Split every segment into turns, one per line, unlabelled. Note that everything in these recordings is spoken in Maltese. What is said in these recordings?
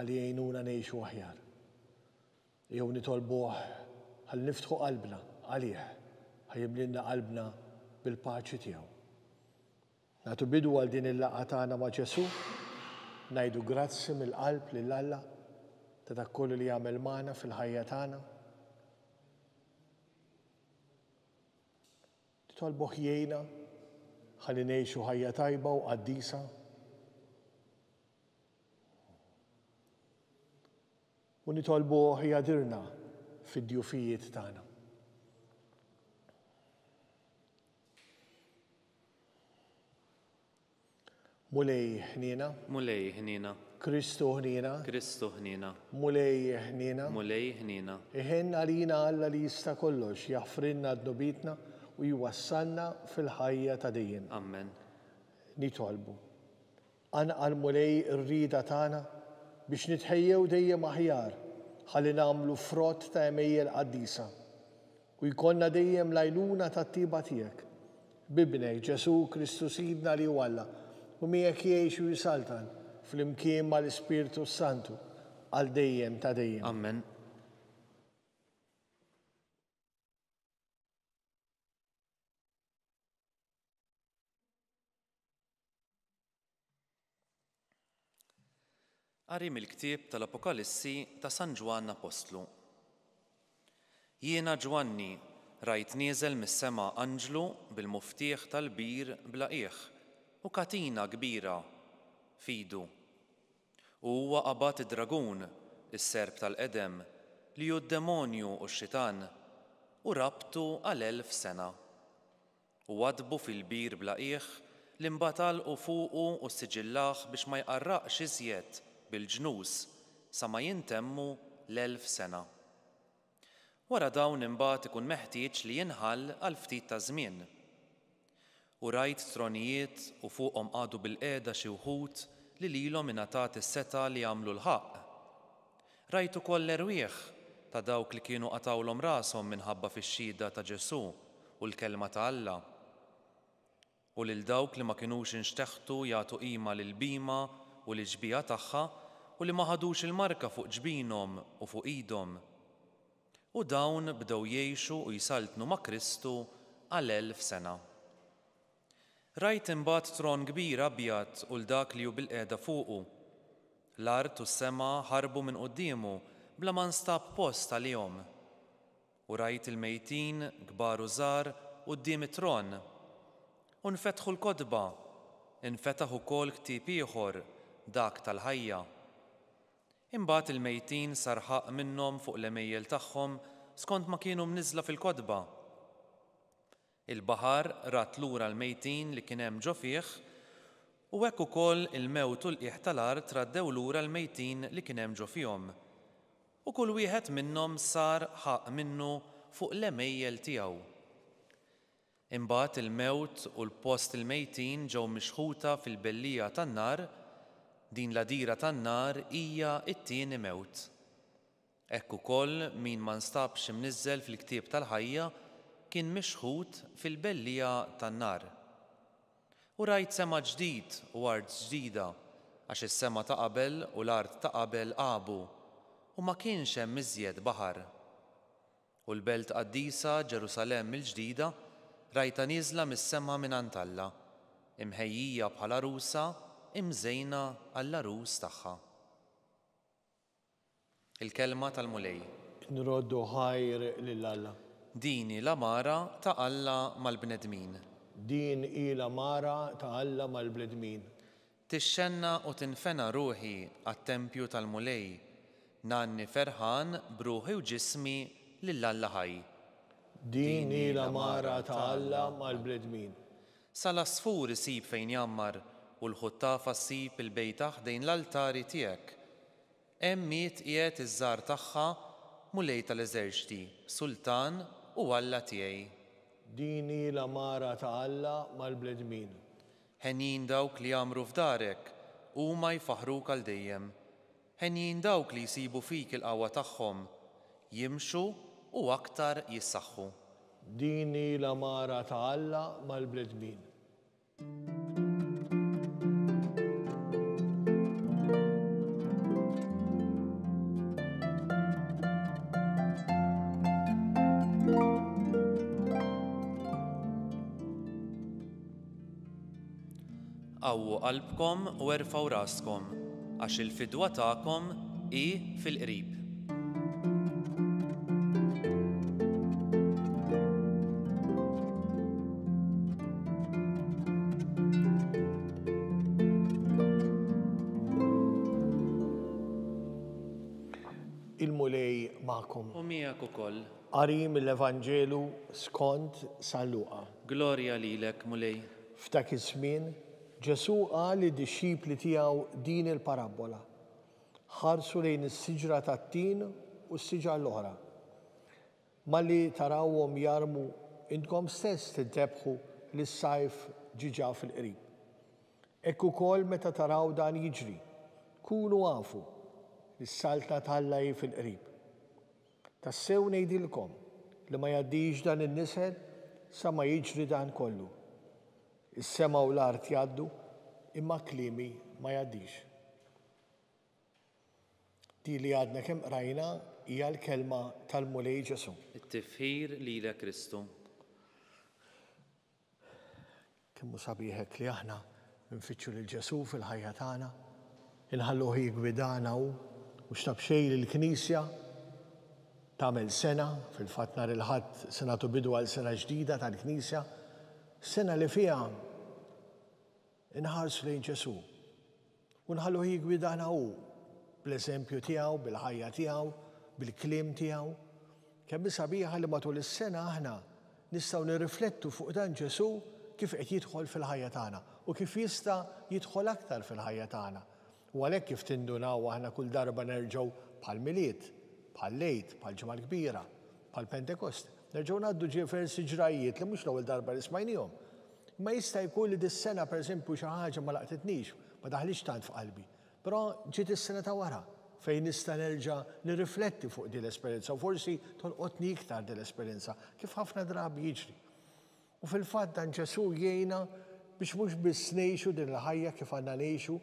ħalli jgħinuna ngħixu aħjar. Jew nitolbuh ħalli niftħu qalbna għalih ħajjimlilna qalbna bil-paċi tiegħu. Nagħtu bidu għal din il-laqgħa tagħna ma' Ġesu, ngħidu grazzi mill-qalb lil Alla ta' dak kollu li jagħmel magħna fil-ħajja tagħna. Nitolbuh jgħinna ħalli ngħixu ħajja tajba u qaddisa. U nitolbuh jgħadirna fid-djufijiet tagħna. Mulej ħnina,
mulej ħnina,
Kristu ħnina,
Kristu ħnina,
mulej ħnina,
mulej ħnina.
Iħen għalina Alla li jista' kollox jaħfrinna d-nubitna u jwassalna fil-ħajja ta' dejjem.
Amen.
Nitolbu. Anqal mulej ir-rida tagħna biex nitħejjew dejjem aħjar ħalli nagħmlu frott ta' emejjel qaddisa u jkollna dejjem l-għajnuna tat-tiba tiegħek. Bibnek Ġesu Kristu Sidna li Alla u miegħek jgħix u jisaltan fl-imkien mal-Ispirtu Santu għal dejjem ta' dejjem.
Amen. Qari mill-ktieb tal-Apokalissi ta' San Ġwann Apostlu. Jiena Ġwanni rajt nieżel mis-sema anġlu bil-muftieħ tal-bir blaqieħ u katina kbira fidu. U huwa qabad id-dragun, is-serb tal-qedem, li hu d-demonju u x-xitan, u rabtu għal 1000 sena. U għadbu fil-bir blaqieħ li mbatalqu fuqu u siġillaħ biex ma jqarraqx iżjed bil-ġnus sa ma jintemmu l-1000 sena. Wara dawn imbagħad ikun meħtieġ li jinħall għal ftit ta' żmien. U rajt tronijiet u fuqhom qagħdu bil-qiegħda xi wħud li lilhom ingħatat is-seta li jagħmlu l-ħaqq. Rajt ukoll l-erwieħ ta' dawk li kienu qatawlhom rashom minħabba fix-xhieda ta' Ġesu u l-kelma ta' Alla. U lil dawk li ma kinux inxteħtu jagħtu qima lill-bima u l-ġbija tagħha u li ma ħadux il-marka fuq ġbinhom u fuq idhom. U dawn bdew jgħixu u jisaltnu ma' Kristu għal 1000 sena. Rajt imbagħad tron kbir abjad u l-dak li hu bil-qiegħda fuqu. L-art u s-sema ħarbu minn qudiemu bla ma nstab post għalihom. U rajt il-mejtin kbar u żgħar quddiem it-tron. U nfetħu l-kotba, infetaħ ukoll ktieb ieħor, dak tal-ħajja. Imbagħad il-mejtin sar ħaq minnhom fuq l-emejjel tagħhom skont ma kienu mniżla fil-kotba. Il-baħar rat lura l-mejtin li kien hemm ġo fih u hekk ukoll il-mewt u l-qiegħ tal-art raddew lura l-mejtin li kien hemm ġo fihom. U kull wieħed minnhom sar ħaq minnu fuq l-emejjel tiegħu. Imbagħad il-mewt u l-post il-mejtin ġew mixħuta fil-bellija tan-nar, din l-għadira tan-nar hija t-tieni mewt. Hekk ukoll min ma nstabx imniżżel fil-ktieb tal-ħajja kien mixħut fil-bellija tan-nar. U rajt sema ġdid u art ġdida għax is-sema ta' qabel u l-art ta' qabel qabu u ma kienx hemm iżjed baħar. U l-belt qaddisa Ġerusalemm il-ġdida rajta nieżla mis-sema mingħand Alla, imħejjija bħala rusa imżejna għall-arus tagħha. Il-kelma tal-mulej.
Nroddu ħajr lil Alla.
Dini l-amara ta' Alla mal-bnedmin.
Din hi l-amara ta' Alla mal-bnedmin.
Tixxenna u tinfena ruħi għat-tempju tal-mulej, nanni ferħan bruħi u ġismi lill-Alla ħaj.
Din hi l-amara ta' Alla mal-bnedmin.
Sal-asfur isib fejn jammar u l-ħuttafa ssib il-bejtaħ dejn l-altari tiegħek. Hemm miet qiegħed iż-żgħar tagħha mulej tal-eżerċti, Sultan u Alla tiegħi.
Din hi l-amara ta' Alla mal-bnedmin.
Ħenjin dawk li jagħmru f'darek huma jfaħruk għal dejjem. Ħenjin dawk li jsibu fik il-qawwa tagħhom, jimxu u aktar jissaħħu.
Din hi l-amara ta' Alla mal-bnedmin.
qawwu qalbkom u erfgħu raskom għax il-fidwa tagħkom hi fil-qrib.
Il-mulej magħkom.
U miegħek ukoll.
Qari mill-Evanġelu skont San Luqa.
Glorja lilek, mulej.
F'dak iż-żmien Ġesu qal lid-dixxipli tiegħu din il-parabola. Ħarsu lejn is-siġra tat-tin u s-siġra l-oħra. Malli tarawhom jarmu intkom stess tintebħu li s-sajf ġiġa fil-qrib. Hekk ukoll meta taraw dan jiġri, kunu għafu li s-saltna tħallaj fil-qrib. Tassew ngħidilkom li ma jgħaddix dan in-nisel sa ma jiġri dan kollu. Is-sema u l-art jgħaddu, imma kliemi ma jgħaddix. Di li għadna kemm qrajna hija l-kelma tal-mulej Ġesu.
It-tifħir lilek Kristu.
Kemm hu sabiħek li aħna nfittxu lil Ġesu fil-ħajja tagħna, inħalluh jigwidana u x'tab xejn lill-Knisja tagħmel sena, fil-fatt nhar il-Ħadd se nagħtu bidu għal sena ġdida tal-Knisja, sena li fiha inħarsu lejn Ġesu u nħalluh jigwidana hu bl-eżempju tiegħu, bil-ħajja tiegħu, bil-kliem tiegħu. Kemm sabiħa li matul is-sena aħna nistgħu nirriflettu fuq dan Ġesu kif qed jidħol fil-ħajja tagħna u kif jista' jidħol aktar fil-ħajja tagħna. U għalhekk kif tindunaw aħna kull darba nerġgħu bħall-miliet, bħall-Lejt, bħall-Ġimgħa l-Kbira, bħall-Pentekost. Nerġgħu ngħaddu diversi ġrajiet li mhux l-ewwel darba li smajnihom. Ma jista' jkun li dis-sena pereżempju xi ħaġa ma laqtitnix, ma daħlix tant f'qalbi. Però ġiet is-sena ta' wara fejn nista' nerġa' nirrifletti fuq din l-esperjenza u forsi tolqotni iktar din l-esperjenza kif ħafna drabi jiġri. U fil-fatt dan Ġesu jgħinna biex mhux biss ngħixu din il-ħajja kif għandna ngħixu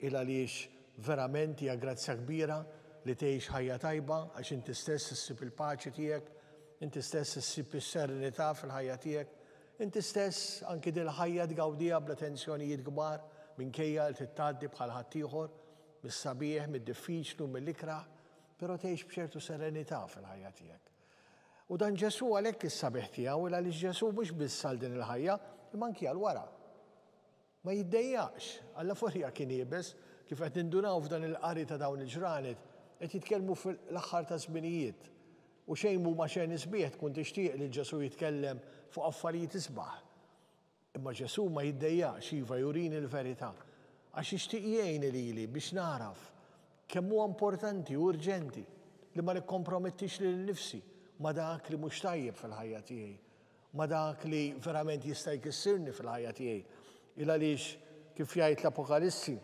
il għaliex verament hija grazzja kbira li tgħix ħajja tajba għax inti stess issib il-paċi tiegħek, inti stess issib is-serenità fil-ħajja tiegħek, inti stess anki din il-ħajja tgawdiha bla tensjonijiet kbar minkejja li titgħaddi bħal ħadd ieħor mis-sabiħ, mid-diffiċlu, mill-ikraħ, però tgħix b'ċertu serenità fil-ħajja tiegħek. U dan Ġesu għalhekk is-sabiħ tiegħu il għaliex Ġesu mhux biss għal din il-ħajja, imma anki għal wara. Ma jiddejjaqx, alla forja kien jibes, kif qed nindunaw f'dan il-qari ta' dawn il-ġranet, qed jitkellmu fil-aħħar ta' żminijiet. U xejn mhu ma xejn isbieħ tkun tixtieq li Ġesu jitkellem fuq affarijiet isbaħ. Imma Ġesu ma jiddejjaqx iva jurini l-verità. Għax jixtieq jgħin lili biex naraf kemm huwa importanti u urġenti li ma nikkompromettix lil nifsi ma dak li mhux tajjeb fil-ħajja tiegħi, ma dak li verament jista' jkissirni fil-ħajja tiegħi. Il għaliex kif jgħid l-Apokalissi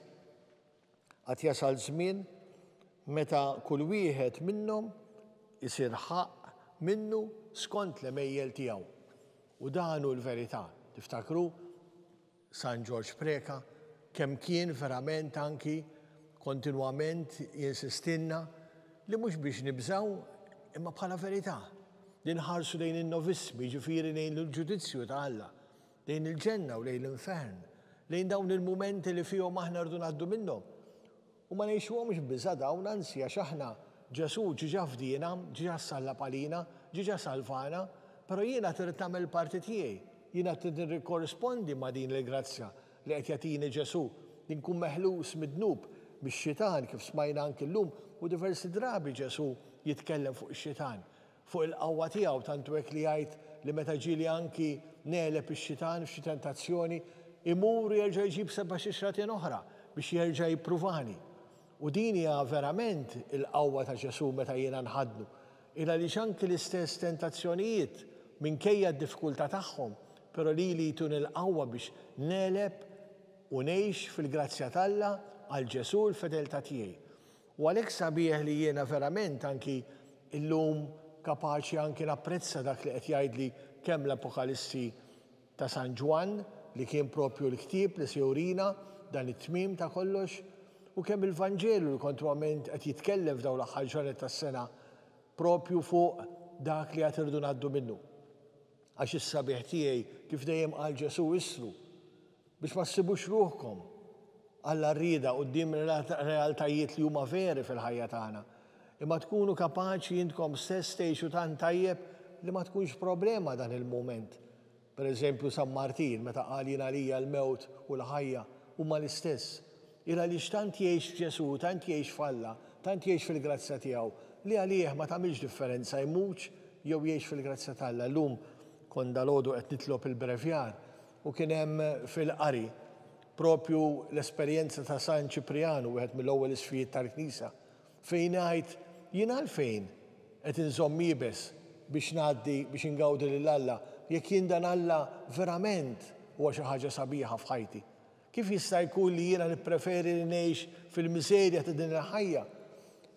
qed jasal żmien meta kull wieħed minnhom isir ħaq minnu skont l-emejjel tiegħu. U dan hu l-verità. Tiftakru San George Preka kemm kien verament anki kontinwament jinsistinna li mhux biex nibżgħu imma bħala verità. Li nħarsu lejn in-novismi, ġifieri lejn il-ġudizzju ta' Alla, lejn il-ġenna u lejn l-infern, lejn dawn il-mumenti li fihom aħna rdu ngħaddu minnhom. U ma ngħixuhomx biża dawn anzi għax aħna Ġesu ġiġa fdina, ġiġa sallab għalina, ġiġa salvana, però jiena trid tagħmel parti tiegħi. Jiena trid nirkorrispondi ma' din il-grazzja li qed jagħtini Ġesu li nkun meħlus mid-dnub bix-xitan kif smajna anke llum u diversi drabi Ġesu jitkellem fuq ix-xitan, fuq il-qawwa tiegħu tantu hekk li jgħid li meta ġieli anki neleb ix-xitan f'xi tentazzjoni imur jerġa' jġib seba' xixratin oħra biex jerġa' jippruvani. U din hija verament il-qawwa ta' Ġesu meta jiena nħadnu. Il għaliex anke l-istess tentazzjonijiet minkejja d-diffikultà tagħhom, però li jtun il-qawwa biex neleb u ngħix fil-grazzja t'Alla għal Ġesu l-fedeltà tiegħi. U għalhekk sabiħ li jiena verament anki illum kapaċi anki napprezza dak li qed jgħidli kemm l-Apokalissi ta' San Ġwan li kien propju l-ktieb li se jurina dan it-tmiem ta' kollox u kemm il-Vanġelu li kontrament qed jitkellem f'dawn l-aħħar ġranet tas-sena propju fuq dak li qed irdu ngħaddu minnu. Għax is-sabiħ tiegħi kif dejjem qal Ġesu issru biex ma ssibux ruħkom Alla rrida quddiem realtajiet li huma veri fil-ħajja tagħna. Imma tkunu kapaċi intkom stess tgħixu tant tajjeb li ma tkunx problema dan il-mument. Pereżempju San Martin meta qal jien għalija l-mewt u l-ħajja huma l-istess. Ira li tant jgħix Ġesu, tant jgħix falla, tant jgħix fil-grazzja tiegħu li għalih ma tagħmilx differenza jmutx jew jgħix fil-grazzja tal-Alla. Llum kont dalgħodu qed nitlob il-brevjar u kien hemm fil-qari propju l-esperjenza ta' San Ċiprianu, wieħed mill-ewwel isfijiet tal-Knisja, fejn ngħid jien għalfejn qed inżomm jibes biex ngħaddi biex ingawdi lil Alla jekk jien dan Alla verament huwa xi ħaġa sabiħa f'ħajti. Kif jista' jkun li jiena nippreferi li ngħix fil-miżerja ta' din il-ħajja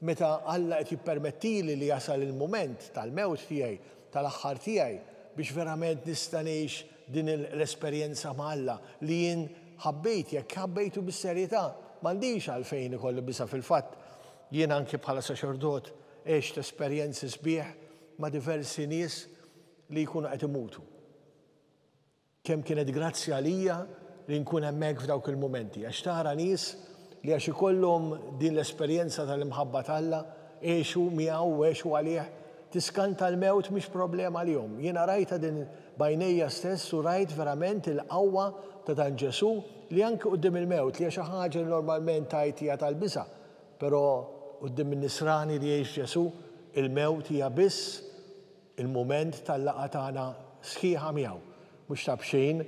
meta Alla qed jippermettili li jasal il-mument tal-mewt tiegħi, tal-aħħar tiegħi biex verament nista' ngħix din l-esperjenza ma' Alla li jien ħabbejt jekk ħabbejtu bis-serjetà m'għandix għalfejn ikollu bisa fil-fatt. Jien anke bħala saċerdot għext esperjenzi sbieħ ma' diversi nies li jkunu qed imutu. Kemm kienet grazzja għalija li nkun hemmhekk f'dawk il-mumenti. Għax tara nies li għax ikollhom din l-esperjenza tal-imħabba tal-Alla għexu miegħu u għexu għalih tiskanta l-mewt mhix problema għalihom. Jiena rajta din bajnejja stess u rajt verament il-qawwa ta' dan Ġesu li anke quddiem il-mewt li hija xi ħaġa li normalment tajt hija tal-biża', però quddiem in-nisrani li jgħix Ġesu il-mewt hija biss il-mument tal-laqgħa tagħna sħiħa miegħu. Mhux ta' bxejn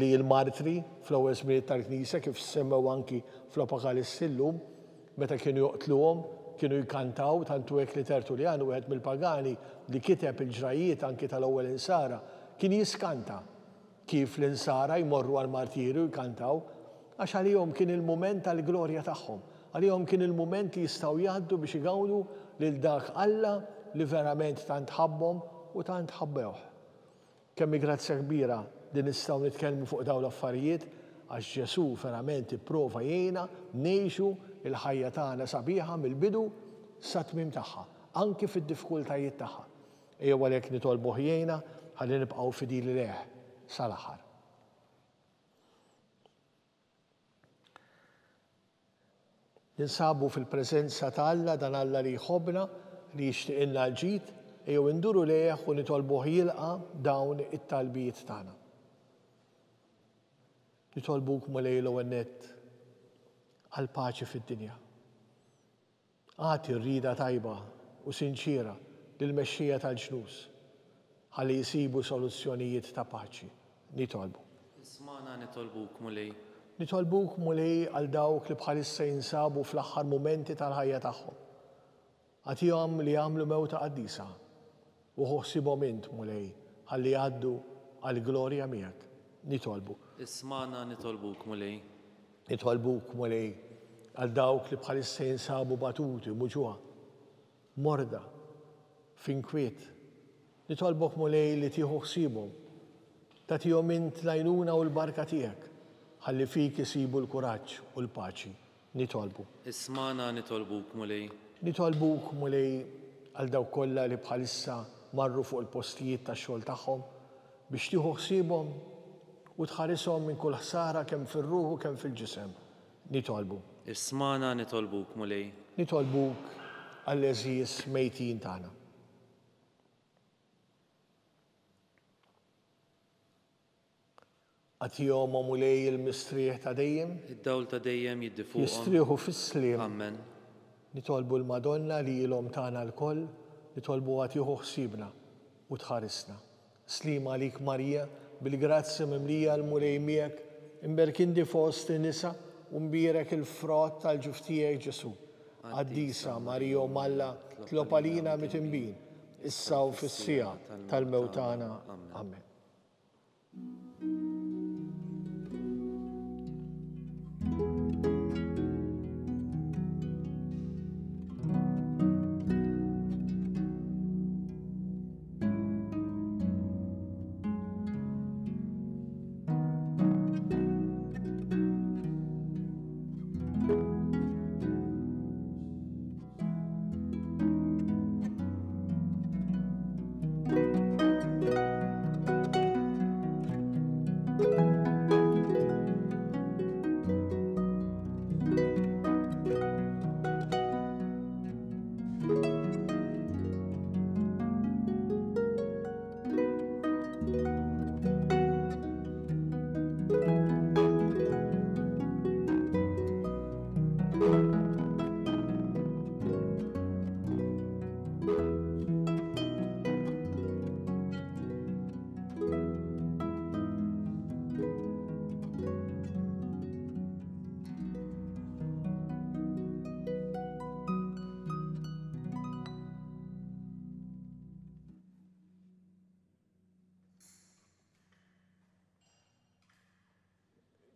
li l-martri fl-ewwel żmien tal-Knisja kif semmew anki fl-Apokalissi llum meta kienu joqtluhom kienu jkantaw tantu hekk li Tertuljan wieħed mill-pagani li kiteb il-ġrajiet anki tal-ewwel insara kien jiskanta kif l-insara jmorru għal-martiru jkantaw għax għalihom kien il-mument tal-glorja tagħhom. Għalihom kien il-mument li jistgħu jgħaddu biex igawdu lil dak Alla li verament tant ħabbhom u tant ħabbewh. Kemm grazzja kbira li nistgħu nitkellmu fuq dawn l-affarijiet għax Ġesu verament ipprova jgħinna ngħixu il-ħajja tagħna sabiħa mill-bidu sa tmiem tagħha, anke fid-diffikultajiet tagħha. Ejjew għalhekk nitolbu jgħinna ħalli nibqgħu fidili leh sal-aħħar. Ninsabu fil-preżenza ta' Alla dan Alla li jħobbna li jixtieqilna l-ġid ejjew induru lejh u nitolbuh jilqa' dawn it-talbijiet tagħna. Nitolbuk mulej l-ewwel nett għal paċi fid-dinja. Għati rrida tajba u sinċira lill-mexxija tal-ġnus ħalli jsibu soluzzjonijiet ta' paċi. Nitolbu.
Ismana nitolbuk mulej.
Nitolbuk mulej għal dawk li bħalissa jinsabu fl-aħħar momenti tal-ħajja tagħhom. Għatihom li jagħmlu mewta qaddisa u ħossibhom int mulej ħalli jgħaddu għall-glorja miegħek. Nitolbu.
Ismana nitolbuk mulej.
Nitolbuk mulej għal dawk li bħalissa jinsabu batuti, muġuha, morda, finkwiet. Nitolbok mulej li tieħu ħsiebhom, tagħtihom int l-għajnuna u l-barka tiegħek ħalli fik isibu l-kuraġġ u l-paċi. Nitolbu.
Ismana nitolbuk mulej.
Nitolbuk mulej għal dawk kollha li bħalissa marru fuq il-postijiet tax-xogħol tagħhom biex tieħu ħsiebhom u tħarishom minn kull ħsara kemm fir-ruħ u kemm fil-ġisem. Nitolbu.
Ismana nitolbuk mulej.
Nitolbuk għall-eżies mejtin tagħna. Għatihom mulej il-mistrieħ ta' dejjem.
Id-dawl ta' dejjem jiddifuqhom.
Jistrieħu fis-sliem.
Amen.
Nitolbu l-Madonna li ilhom tagħna l-koll, nitolbu għatieħu ħsiebna u tħarisna. Slima għalik Marija, bil-grazzja mimlija l-mulej miegħek, imberkindi fost in-nisa u mbierek il-frott tal-ġuf tiegħek Ġesu. Qaddisa Marija Malla tlob għalina mitimbin, issa u fis-sija tal-mewt tagħna. Amen.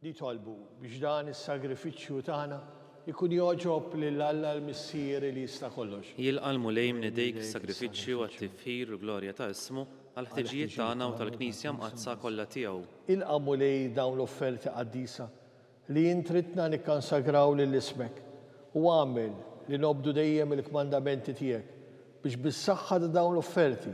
Nitolbu biex dan is-sagrifiċċju tagħna ikun joġob lil Alla l-Missier li jista' kollox.
Jilqa' l-mulej minn idejk is-sagrifiċċju għat-tifħir u glorja ta' ismu għal ħtiġijiet tagħna u tal-Knisja mqazza kollha tiegħu.
Ilqa' mulej dawn l-offerti qaddisa li jintritna nikkonsagraw lill-ismek u għamel li nobdu dejjem il-kmandamenti tiegħek biex bis-saħħa ta' dawn l-offerti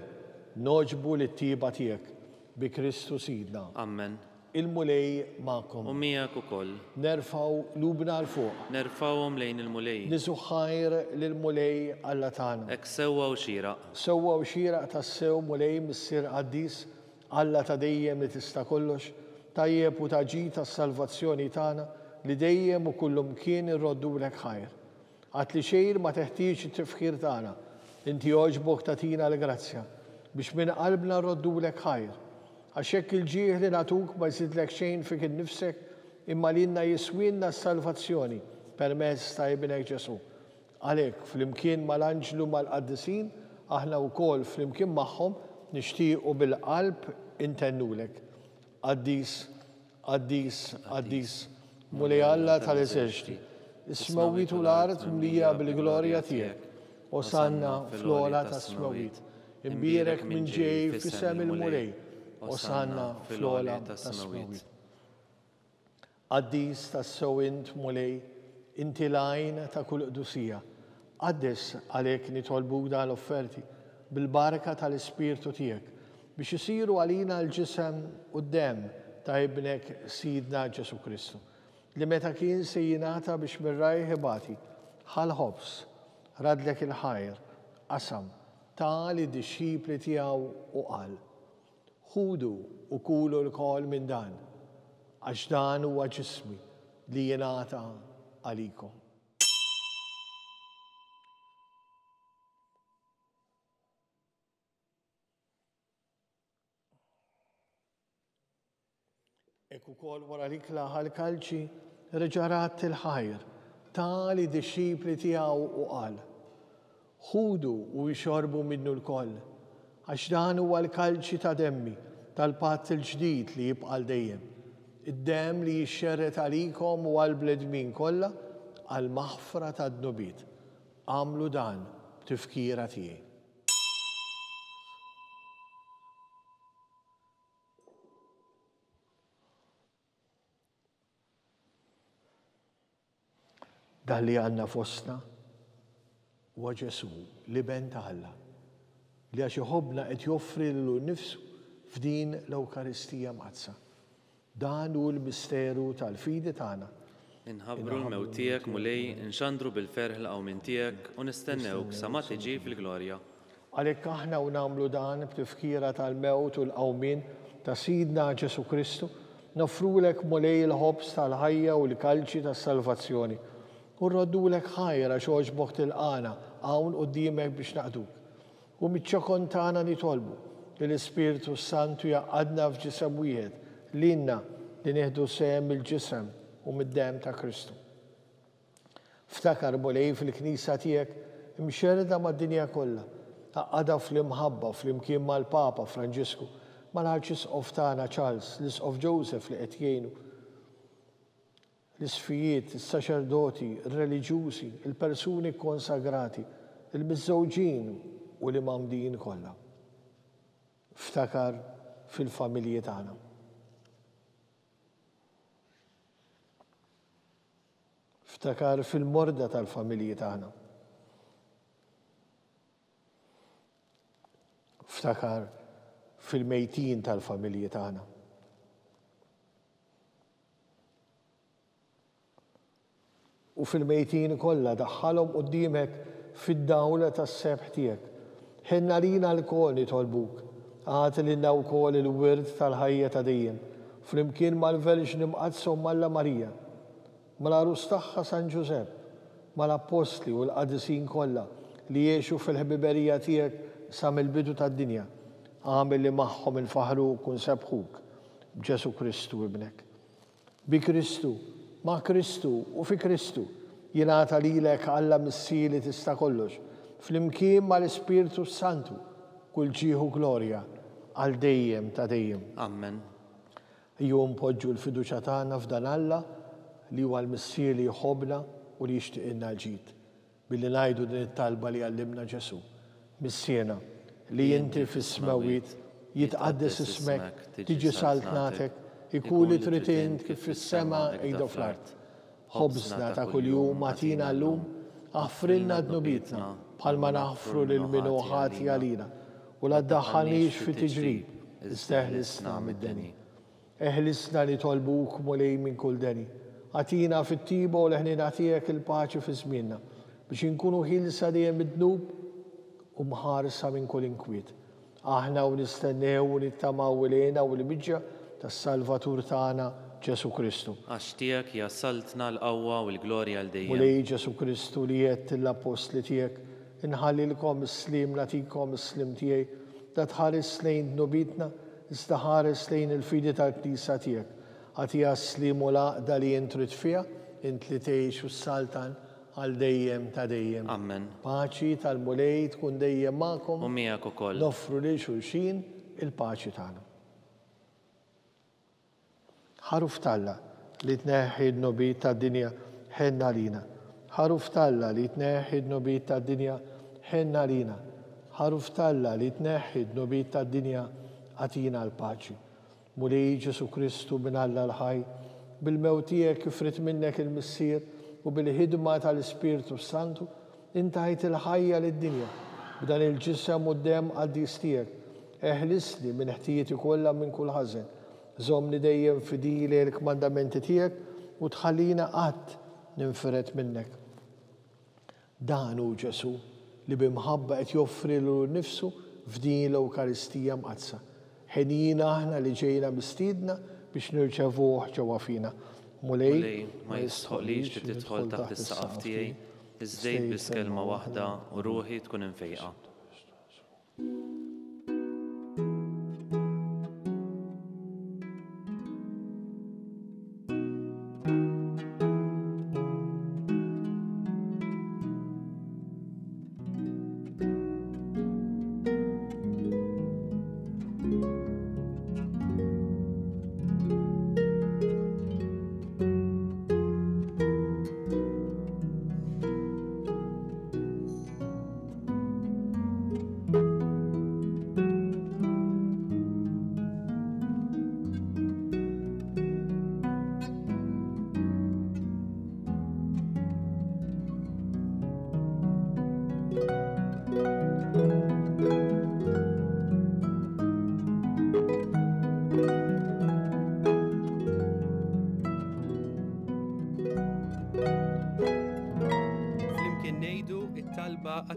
noġbu lit-tieba tiegħek bi Kristu Sidna.
Amen.
Il-mulej magħkom.
U miegħek ukoll.
Nerfaw lubna l fuq.
Nerfawhom lejn il-mulej.
Nisu ħajr lill-mulej Alla tagħna.
Hekk sewwa u xieraq.
Sewwa u xieraq tas-sew mulej missier qaddis Alla ta' dejjem li tista' kollox, tajjeb u taġi tas-salvazzjoni tagħna li dejjem u kullum kien irroddulek ħajr. Għat li xejn ma teħtieġ it-tifħir tagħna, inti jogħġbok tagħtina l-grazzja biex minn qalbna rroddulek ħajr. Għax hekk il-ġieħ li nagħtuk ma jżidlek xejn fik innifsek imma lilna jiswinna s-salvazzjoni permezz ta' ibnek Ġesu. Għalhekk flimkien mal-anġlu mal-qaddisin aħna wkoll flimkien magħhom nixtiequ bil-qalb intennulek. Qaddis, qaddis, qaddis, mulej Alla tal-eżerċiti. Is-smawit u l-art mlija bil-glorja tiegħek. Osanna fl-ola tas-smawit. Imbierek minn ġej f'isem il-mulej. Osanna fl-ola tas-smawit. Qaddis tas-sewint mulej, inti l-għajn ta' kull qdusija. Qaddes għalhekk nitolbu dan l-offerti bil-barka tal-Ispirtu tiegħek biex isiru għalina l-ġisem u d-dem ta' ibnek Sidna Ġesu Kristu li meta kien se jingħata biex mir-rajħ ibati ħal-ħobs radlek il-ħajr qasam ta' li d-dixxipli tiegħu u qal. Ħudu u kulu l-kol minn dan għax dan huwa ġismi li jingħata għalikom. Ek ukoll wara li klaħa l-kalċi reġarat il-ħajr ta' li d-dixxipli tiegħu u qal. Ħudu u jxorbu minnu l-koll għax dan huwa l-kalċi ta' demmi tal-patt il-ġdid li jibqa' dejjem. Id-demm li jixxerret għalikom u għall-bledmin kollha għall-maħfra tad-dnubiet. Għamlu dan b'tifkira tiegħi. Dan li għandna fostna huwa Ġesu li ben ta' Alla li għax iħobbna qed joffri lilu nnifsu f'din l-Ewkaristija mqazza. Dan hu l-misteru tal-fidi tagħna.
Inħabbru l-mewt tiegħek mulej inxandru bil-ferħ l-qawmin tiegħek u nistennewk sa ma tiġi fil-glorja.
Għalhekk aħna u nagħmlu dan b'tifkira tal-mewt u l-qawmin ta' Sidna Ġesu Kristu, nofrulek mulej il-ħobs tal-ħajja u l-kalċi tas-salvazzjoni. U rroddulek ħajra xogħġbok tilqana hawn quddiemek biex naqduk. U miċ-ċokon tagħna nitolbu li l-Ispirtu Santu jaqgħadna f'ġisem wieħed lilna li nieħdu sehem il-ġisem u mid-demm ta' Kristu. Ftakar mulej fil-Knisja tiegħek imxerda mad-dinja kollha, taqgħadha fl-imħabba flimkien mal-Papa Franġisku, mal-Arċisqof tagħna Charles, l-Isqof Joseph li qed jgħinu, l-isfijiet, is-saċerdoti, ir-reliġjużi, il-persuni konsagrati, il-miżżewġin u l-imamdin kollha. Ftakar fil-familji tagħna. Ftakar fil-morda tal-familji tagħna. Ftakar fil-mejtin tal-familji tagħna. U fil-mejtin kollha daħħalhom quddiemek fid-dawla tas-sebħ tiegħek. Ħenna lina l-kol nitolbuk, għati lilna wkoll il-wirt tal-ħajja ta' dejjem, flimkien mal-Verġni Mqadsa Alla Marija, mal-Arus tagħha San Ġusepp, mal-Apostli u l-Qadisin kollha li jgħixu fil-ħbiberija tiegħek sa mill-bidu tad-dinja. Għamel li magħhom infaħruk u nsebħuk b'Ġesu Kristu ibnek. Bi Kristu, ma' Kristu u fi Kristu jingħata lilek Alla missieri tista' kollox, flimkien mal-Ispirtu Santu kull ġieħu glorja għal dejjem ta' dejjem.
Amen.
Ejju npoġġu l-fiduċja tagħna f'dan Alla li huwa l-missier li jħobbna u li jixtieqilna l-ġid. Billi ngħidu din it-talba li għallimna Ġesu. Missiena li inti fis-smawiet jitqaddes ismek, tiġi saltnatek, ikun li trid int kif fis-sema ejda fl-art. Ħobżna ta' kuljum agħtina llum, aħfrilna dnubitna bħalma naħfru lil min hu ħati għalina u la ddaħħalniex fi tiġrib, isteħlisna mid-deni. Eħlisna li tolbuk mulej minn kull deni. Għatina fit-tiba u leħni nagħtijek il-paċi fi żmienna biex inkunu ħilsa dejjem id-dnub u mħarsa minn kull inkwiet. Aħna u nistennew u nittamaw ilejna u l-biġġa tas-Salvatur tagħna Ġesu Kristu.
Għax tiegħek jassaltna l-qawwa u l-glorja l dejjem.
Mulej Ġesu Kristu li jgħid l-apostli tiegħek inħallilkom is-slim nagħtikom is-slim tiegħi, da tħares lejn dnubitna, iżda ħares lejn il-fidi tal-Knisja tiegħek. Għatija s-slim u laqda li jintrid fiha, int li tgħix u s-saltan għal dejjem ta' dejjem.
Amen.
Paċi tal-mulej tkun dejjem magħkom.
U miegħek ukoll.
Noffru lil xulxin il-paċi tagħna. Ħaruf Talla li tneħħi d-nubit tad-dinja ħenna lina. Ħaruf Talla li tneħħi d-nubit tad-dinja ħenna lina. Ħaruf Talla li tneħħi d-nubit tad-dinja għatina l-paċi. Mulej Ġesu Kristu minn Alla l-ħaj, bil-mewt tiegħek kifrit minnek il-missier u bil-ħidma tal-Ispirtu Santu intajt il-ħajja lid-dinja b'dan il-ġisem u d-dem qaddis tiegħek. Eħlisni minn ħtijieti kollha minn kull ħażen. Żommni dejjem fidili l-kmandamenti tiegħek u tħallina qatt ninferet minnek. Dan hu Ġesu li bimħabba qed joffri lil nnifsu f'din l-Ewkaristija mqazza. Ħenjina aħna li ġejna mistiedna biex nirċevuh ġewwa fina.
Mulej ma jistħoqlix li tidħol taħt is-saqaf tiegħi, iżdejt biss kelma waħda u ruħi tkun infejqa.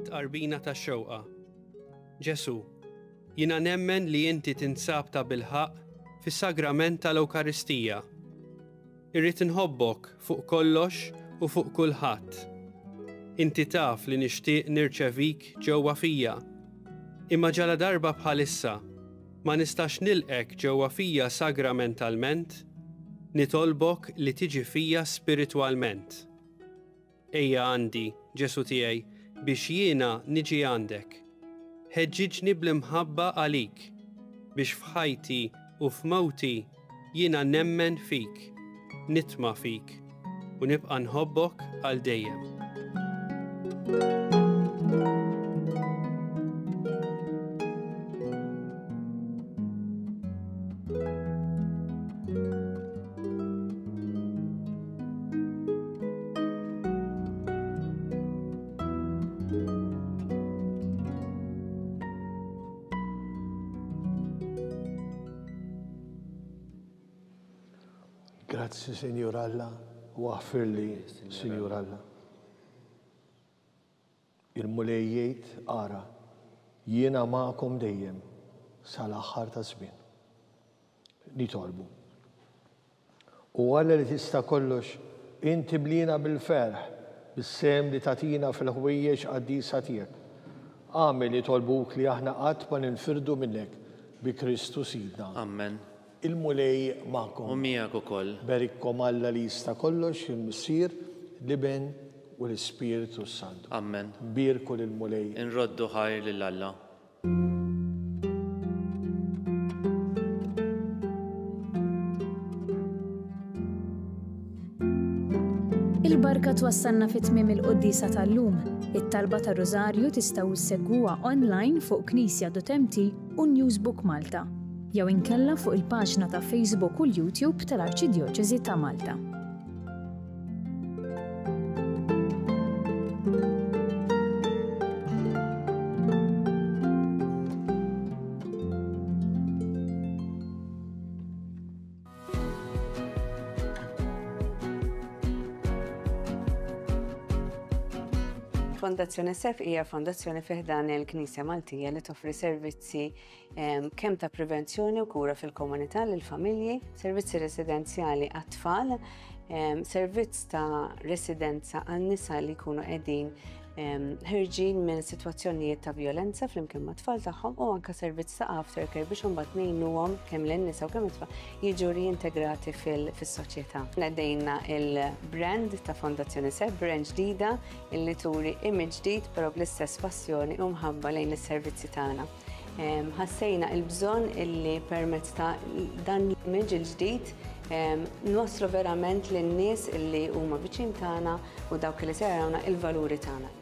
Qarbina ta' xewqa. Ġesu, jiena nemmen li inti tinsab ta' bilħaq fis-sagrament tal-Ewkaristija. Irrid inħobbok fuq kollox u fuq kulħadd. Inti taf li nixtieq nirċevik ġewwa fija. Imma ġala darba bħalissa ma nistax nilqek ġewwa fija sagramentalment, nitolbok li tiġi fija spiritwalment. Ejja għandi, Ġesu tiegħi, biex jiena niġi għandek. Ħeġġiġni bl-imħabba għalik, biex f'ħajti u f'mowti jiena nemmen fik, nitma' fik, u nibqa' nħobbok għal dejjem.
Grazzi, Signor Alla, u għaffirli, Signor Alla. Il-mulejjiet ara, jiena ma'kom dejjem sal-aħħar ta' żmien. Nitolbu. U Alla li tista' kollox, inti blina bil-ferħ, bis-sem li tatina fil-ħwejjeġ qaddisa tiegħek. Għamel nitolbuk li aħna qatt ma ninfirdu minnek bi Kristu Sidna.
Amen.
Il-mulej ma'kom.
U miegħek ukoll.
Berikkom Alla li jista' kollox, il-Missier, l-Iben u l-Ispiritu Santu.
Amen.
Birku lill-mulej.
Inroddu ħajr lil Alla.
twassalna fit-tmiem il-Qudiesa tal-lum. It-talba tar-Rożarju tistgħu issegwuha online fuq Knisja Dotemti u Newsbook Malta, jew inkella fuq il-paġna ta' Facebook u l-YouTube tal-Arċidjoċeżi ta' Malta.
Fondazzjoni SEF hija fondazzjoni fih dan il-Knisja Maltija li toffri servizzi kemm ta' prevenzjoni u kura fil-komunità lill-familji, servizzi residenzjali għat-tfal, servizz ta' residenza għan-nisa li jkunu qegħdin ħirġin minn sitwazzjonijiet ta' violenza flimkien ma' tfal tagħhom u anke servizz ta' aftercare biex imbagħad ngħinuhom kemm lin-nisa u kemm it-tfal jiġu reintegrati fis-soċjetà. Nedejna il-brand ta' Fondazzjoni SEF, brand ġdida illi turi image ġdid però bl-istess passjoni u mħabba lejn is-servizzi tagħna. Ħassejna l-bżonn illi permezz ta' dan l-image il-ġdid nwaslu verament lin-nies illi huma viċin tagħna u dawk li se jarawna il-valuri tagħna.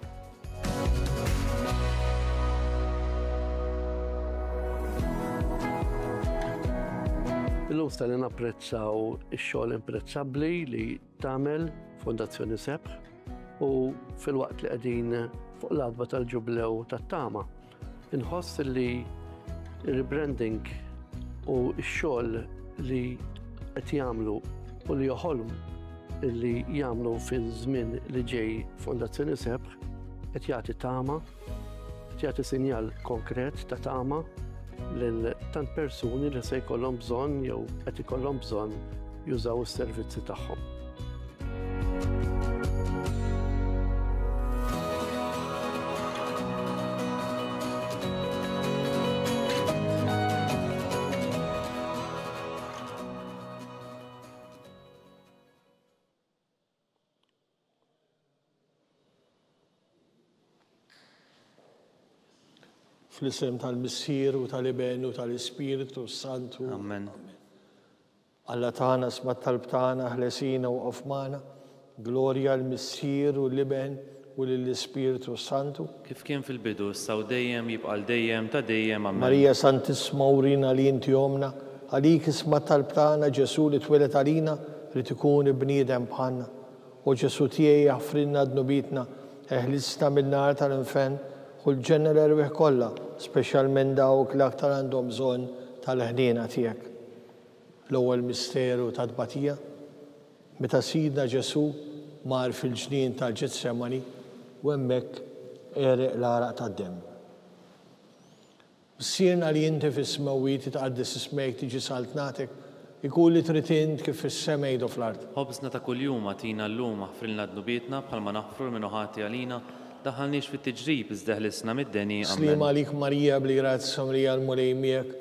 Illum stajna napprezzaw ix-xogħol imprezzabbli li tagħmel Fondazzjoni SEF u fil-waqt li qegħdin fuq l-adba tal-ġublew tat-tama. Inħoss li rebranding u x-xogħol li qed jagħmlu u li joħolm li jagħmlu fiż-żmien li ġej Fondazzjoni SEF qed jagħti tama, qed jagħti sinjal konkret ta' tama lil tant persuni li se jkollhom bżonn jew qed ikollhom bżonn jużaw is-servizzi tagħhom.
Fl-isem tal-Missier u tal-Iben u tal-Ispiritu Santu.
Amen.
Alla tagħna sma' talb tagħna ħlesina u qofmana, glorja l-Missier u l-Iben u lill-Ispiritu Santu.
Kif kien fil-bidu, issa u dejjem jibqa' dejjem ta' dejjem. Amen.
Marija Santissima urina li inti omna, għalik isma' talb tagħna Ġesu li twelet għalina li tkun bniedem bħalna. U Ġesu tiegħi jaħfrilna dnubitna, eħlisna min-nar tal-inferno u l-ġenna l-erwieħ kollha, speċjalment dawk li aktar għandhom bżonn tal-ħniena tiegħek. L-ewwel misteru ta' tbatija, meta Sidna Ġesu mar fil-ġnien tal-Ġetsemani u hemmhekk ereq l-araq tad-demm. Sirna li inti fis-smewwiet tqaddis ismejk tiġi saltnatek, ikun li trid int kif fis-sema jgħidu fl-ard.
Ħobsna ta' kuljum għatina llum aħfrilna dnubietna bħalma naħfru minn ħati għalina daħalniex fit-tiġrib iżdeħlisna mid-deni.
Slim għalik Marija bli grazzi Marija l-mulej miegħek,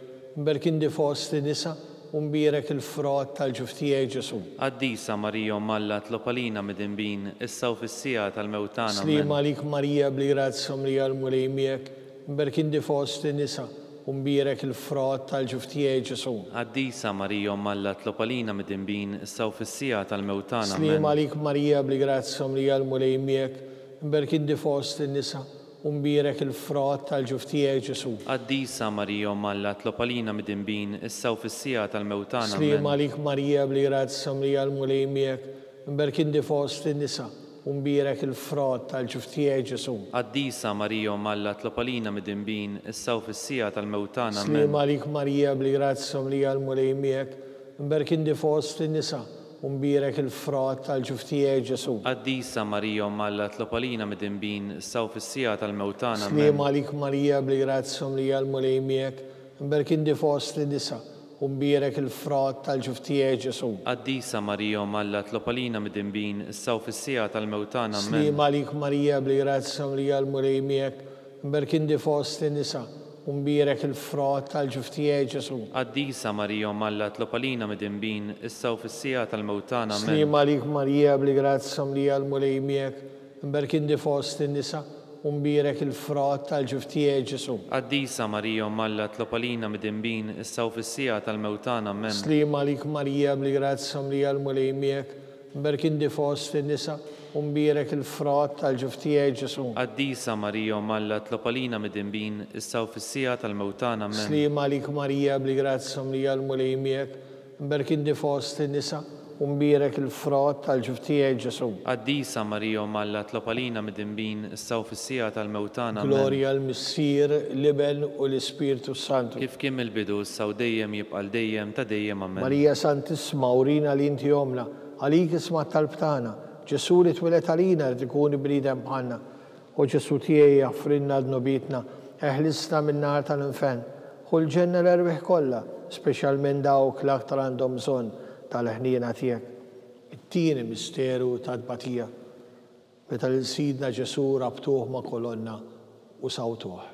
mberkindi fost nisa u mbierek il-frott tal-ġuftijaj Ġesu.
Qaddisa Marija Malla tlopalina mid-inbin, issa u fis-sija tal-mewtana.
Slim għalik Marija bli grazzi Marija l-mulej miegħek, mberkindi fost nisa u mbierek il-frott tal-ġuftijaj Ġesu.
Qaddisa Marija Malla tlopalina mid-inbin, issa u fis-sija tal-mewtana.
Slim għalik Marija bli grazzi Marija l-mulej miegħek, mberkindi fost nisa u mbierek il-frott tal-ġuftijaj Ġesu.
Qaddisa Marija Malla tlopalina mid-inbin, issa u fis-sija tal-mewtana.
Slim għalik Marija bli grazzi Marija l-mulej miegħek, mberkindi fost nisa u mbierek il-frott tal-ġuftijaj Ġesu.
Qaddisa Marija Malla tlopalina mid-inbin, issa u fis-sija tal-mewtana.
Slim għalik Marija bli grazzi Marija l-mulej miegħek, mberkindi fost nisa u mbierek il-frott tal-ġuftijaj Ġesu.
Qaddisa Marija Malla tlopalina mid-inbin, issa u fis-sija tal-mewtana.
Slim għalik Marija bli grazzi Marija l-mulej miegħek, mberkindi fost nisa u mbierek il-frott tal-ġuftijaj Ġesu.
Qaddisa Marija Malla tlopalina mid-inbin, issa u fis-sija tal-mewtana.
Slim għalik Marija bli grazzi Marija l-mulej miegħek, mberkindi fost nisa u mbierek il-frott tal-ġuftijaj Ġesu.
Qaddisa Marija Malla tlopalina mid-inbin, issa u fis-sija tal-mewtana.
Slim għalik Marija bli grazzi Marija l-mulej miegħek, mberkindi fost nisa u mbierek il-frott tal-ġuftijaj Ġesu.
Qaddisa Marija Malla tlopalina mid-inbin, issa u fis-sija tal-mewtana.
Slim għalik Marija bli grazzi Marija l-mulej miegħek, mberkin di fost in-nisa u mbierek il-frott tal-ġuftijaj Ġesu.
Qaddisa Marija Malla tlob għalina mid-dinbin issa u fis-sija tal-mewtana Amen.
Slima lik Marija bli grazza mlija l-mulejmiek, mberkin di fost in-nisa u mbierek il-frott tal-ġuftijaj Ġesu.
Qaddisa Marija Malla tlob għalina mid-dinbin issa u fis-sija tal-mewtana Amen.
Gloria l-Missier, l-Iben u l-Ispirtu Santu.
Kif kien il-bidu issa u dejjem jibqa' dejjem ta' dejjem Amen.
Marija Santissima, urina li inti omna, għalik isma tal-btana, Ġesu li twilet għalina li tkun bnidem bħalna. U Ġesu tiegħi jaffrinna d-nobitna, eħlisna min-nar tal-infen. U l-ġenna l-erbiħ kollha, speċjalment dawk l-aktar għandhom bżonn tal-ħniena tiegħek. It-tieni misteru tad-batija, meta l-sidna Ġesu rabtuh ma' kolonna u sawtuh.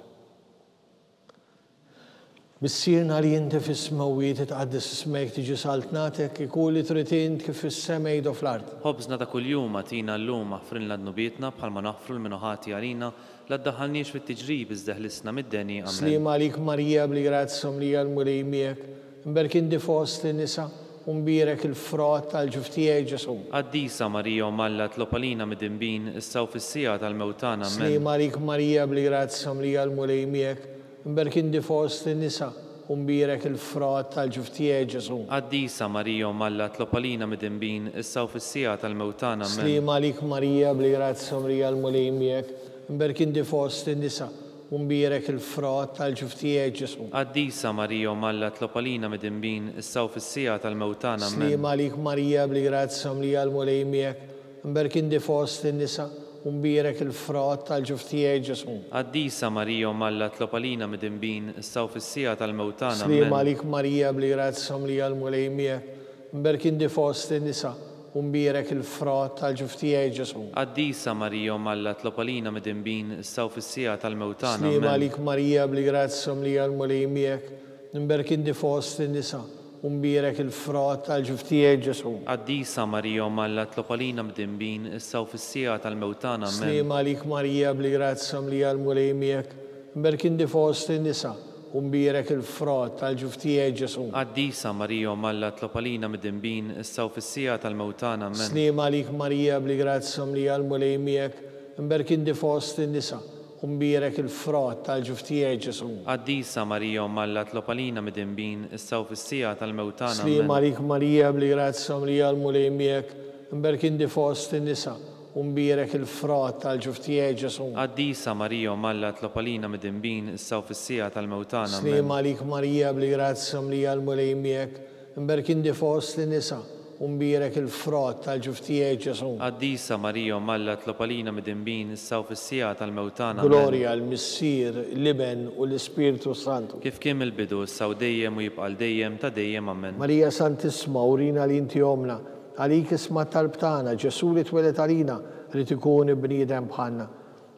Bissirna li jinti fis-smawiet tqaddis ismek tiġi saltnatek ikun li trid int kif fis-sema jgħidu fl-ard.
Ħobżna ta' kuljum għatina llum aħfrinna d-nubietna bħalma naħfru l-minuħati għalina la ddaħħalniex fit-tiġrib iżdeħlisna mid-deni Amen.
Slima għalik Marija bli grazza mlija l-mulejmiek, mberkin di fost in-nisa u mbierek il-frott tal-ġuftijaj Ġesu.
Qaddisa Marija Malla tlob għalina mid-dinbin issa u fis-sija tal-mewtana Amen.
Slima għalik Marija bli grazza mlija l-mulejmiek, mberkin di fost in-nisa u mbierek il-frott tal-ġuftijaj Ġesu.
Qaddisa Marija Malla tlob għalina mid-dinbin issa u fis-sija tal-mewtana Amen.
Slima għalik Marija bli grazza mlija l-mulejmiek, mberkin di fost in-nisa u mbierek il-frott tal-ġuftijaj Ġesu.
Qaddisa Marija Malla tlob għalina mid-dinbin issa u fis-sija tal-mewtana Amen.
Slima għalik Marija bli grazza mlija l-mulejmiek, mberkin di fost in-nisa u mbierek il-frott tal-ġuftijaj Ġesu.
Qaddisa Marija Malla tlob għalina mid-dinbin issa u fis-sija tal-mewtana
Slima
Amen.
għalik Marija bli grazza mlija l-mulejmiek, mberkin di fost in-nisa u mbierek il-frott tal-ġuftijaj Ġesu.
Qaddisa Marija Malla tlob għalina mid-dinbin issa u fis-sija tal-mewtana
Slima
Amen.
għalik Marija bli grazza mlija l-mulejmiek, mberkin di fost in-nisa u mbierek il-frott tal-ġuftijaj Ġesu.
Qaddisa Marija Malla tlob għalina mid-dinbin issa u fis-sija tal-mewtana Amen.
Slima għalik Marija bli grazza mlija l-mulejmiek, mberkin di fost in-nisa u mbierek il-frott tal-ġuftijaj Ġesu.
Qaddisa Marija Malla tlob għalina mid-dinbin issa u fis-sija tal-mewtana Amen.
Slima għalik Marija bli grazza mlija l-mulejmiek, mberkin di fost in-nisa u mbierek il-frott tal-ġuftijaj Ġesu.
Qaddisa Marija Malla tlob għalina mid-dinbin issa u fis-sija tal-mewtana
Slima
Amen.
għalik Marija bli grazza mlija l-mulejmiek, mberkin di fost in-nisa u mbierek il-frott tal-ġuftijaj Ġesu.
Qaddisa Marija Malla tlob għalina mid-dinbin issa u fis-sija tal-mewtana Amen.
Slima għalik Marija bli grazza mlija l-mulejmiek, mberkin di fost in-nisa u mbierek il-frott tal-ġuftijaj Ġesu.
Qaddisa Marija Malla tlob għalina mid-dinbin issa u fis-sija tal-mewtana Amen.
Gloria l-Missier, l-Iben u l-Ispirtu Santu.
Kif kien il-bidu issa u dejjem u jibqa' dejjem ta' dejjem Amen.
Marija Santissima, urina li inti omna, għalik isma tal-btana, Ġesu li twilet għalina li tkun bniedem bħalna.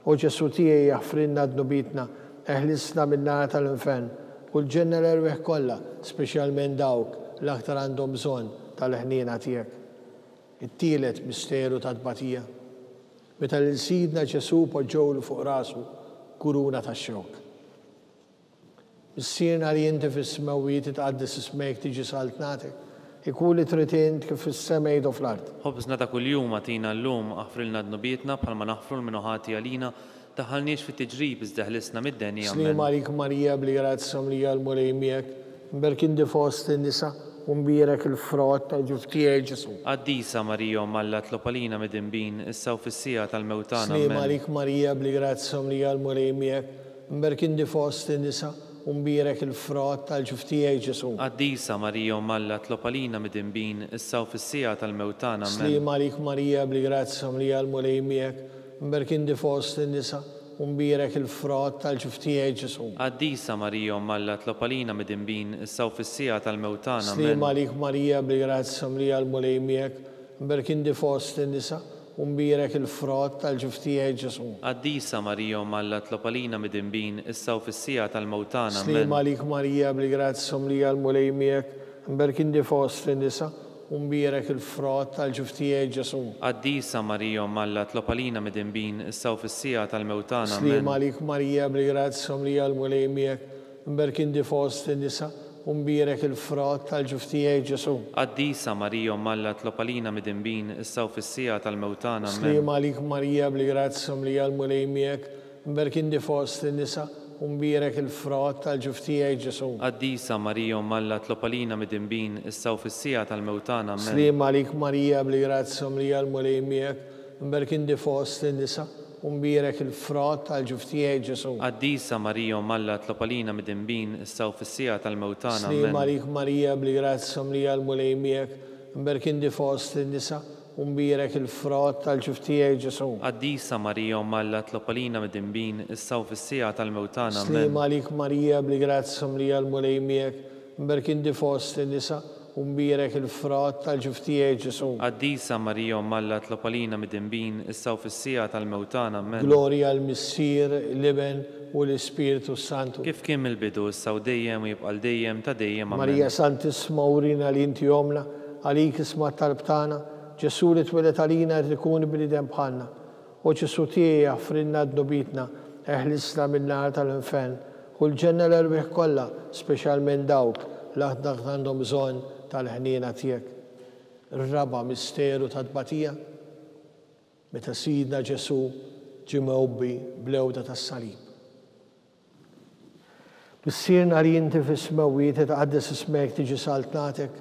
U Ġesu tiegħi jaffrinna d-nobitna, eħlisna min-nar tal-infen, u l-ġenna l-erbiħ kollha, speċjalment dawk l-aktar għandhom bżonn tal-ħniena tiegħek. It-tielet misteru tad-batija, meta l-sidna Ġesu poġġewlu fuq rasu kuruna tax-xewk. Missierna li inti fis-smawiet tqaddis ismek tiġi saltnatek, ikun li trid int kif fis-sema jgħidu fl-ard.
Ħobżna ta' kuljum għatina llum aħfrilna d-nubietna bħalma naħfru l-minuħati għalina daħħalniex fit-tiġrib iżdeħlisna mid-deni Amen.
Slima għalik Marija bli grazza mlija l-mulejmiek, mberkin di fost in-nisa u mbierek il-frott tal-ġuftijaj Ġesu.
Qaddisa Marija Malla tlob għalina mid-dinbin issa u fis-sija tal-mewtana
Slima
Amen.
għalik Marija bli grazza mlija l-mulejmiek, mberkin di fost in-nisa u mbierek il-frott tal-ġuftijaj Ġesu.
Qaddisa Marija Malla tlob għalina mid-dinbin issa u fis-sija tal-mewtana Amen.
Slima għalik Marija bli grazza mlija l-mulejmiek, mberkin di fost in-nisa u mbierek il-frott tal-ġuftijaj Ġesu.
Qaddisa Marija Malla tlob għalina mid-dinbin issa u fis-sija tal-mewtana Amen.
Slima għalik Marija bli grazza mlija l-mulejmiek, mberkin di fost in-nisa u mbierek il-frott tal-ġuftijaj Ġesu.
Qaddisa Marija Malla tlob għalina mid-dinbin issa u fis-sija tal-mewtana Amen.
Slima għalik Marija bli grazza mlija l-mulejmiek, mberkin di fost in-nisa u mbierek il-frott tal-ġuftijaj Ġesu.
Qaddisa Marija Malla tlob għalina mid-dinbin issa u fis-sija tal-mewtana Amen.
Slima għalik Marija bli grazza mlija l-mulejmiek, mberkin di fost in-nisa u mbierek il-frott tal-ġuftijaj Ġesu.
Qaddisa Marija Malla tlobalina mid-dinbin issa u fis-sija tal-mewtana.
Slim għalik Marija bli-grazza mlija l-mulej miegħek, mberkin di fost in-nisa u mbierek il-frott tal-ġuftijaj Ġesu.
Qaddisa Marija Malla tlobalina mid-dinbin issa u fis-sija tal-mewtana.
Slim għalik Marija bli-grazza mlija l-mulej miegħek, mberkin di fost in-nisa u mbierek il-frott tal-ġuftijaj Ġesu.
Qaddisa Marija Malla tlobalina mid-dinbin issa u fis-sija tal-mewtana.
Slim għalik Marija bli-grazza mlija l-mulej miegħek, mberkin di fost in-nisa u mbierek il-frott tal-ġuftijaj Ġesu.
Qaddisa Marija Malla tlobalina mid-dinbin issa u fis-sija tal-mewtana.
Slim għalik Marija bli-grazza mlija l-mulej miegħek, mberkin di fost in-nisa u mbierek il-frott tal-ġuftijaj Ġesu.
Qaddisa Marija Malla tlobalina mid-dinbin issa u fis-sija tal-mewtana.
Glorja l-Missier, l-Iben u l-Ispiritu Santu.
Kif kien il-bidu issa u dejjem u jibqa' dejjem ta' dejjem.
Marija Santisma urina li inti jomna, għalik isma tal-btana, Ġesu li twilet għalina rikun bnidem bħalna. U Ġesu tiegħi jaffrinna d-nubitna, eħlisna min-nar tal-inferno. U l-ġenna l-erbieħ kollha, speċjalment dawk l-aħdaq għandhom bżonn tal-ħniena tiegħek. Ir-raba misteru ta' tbatija, meta Sidna Ġesu ġie mewbi bl-ewda tas-salib. Missierna li inti fis-smawiet titqaddes ismek tiġi saltnatek,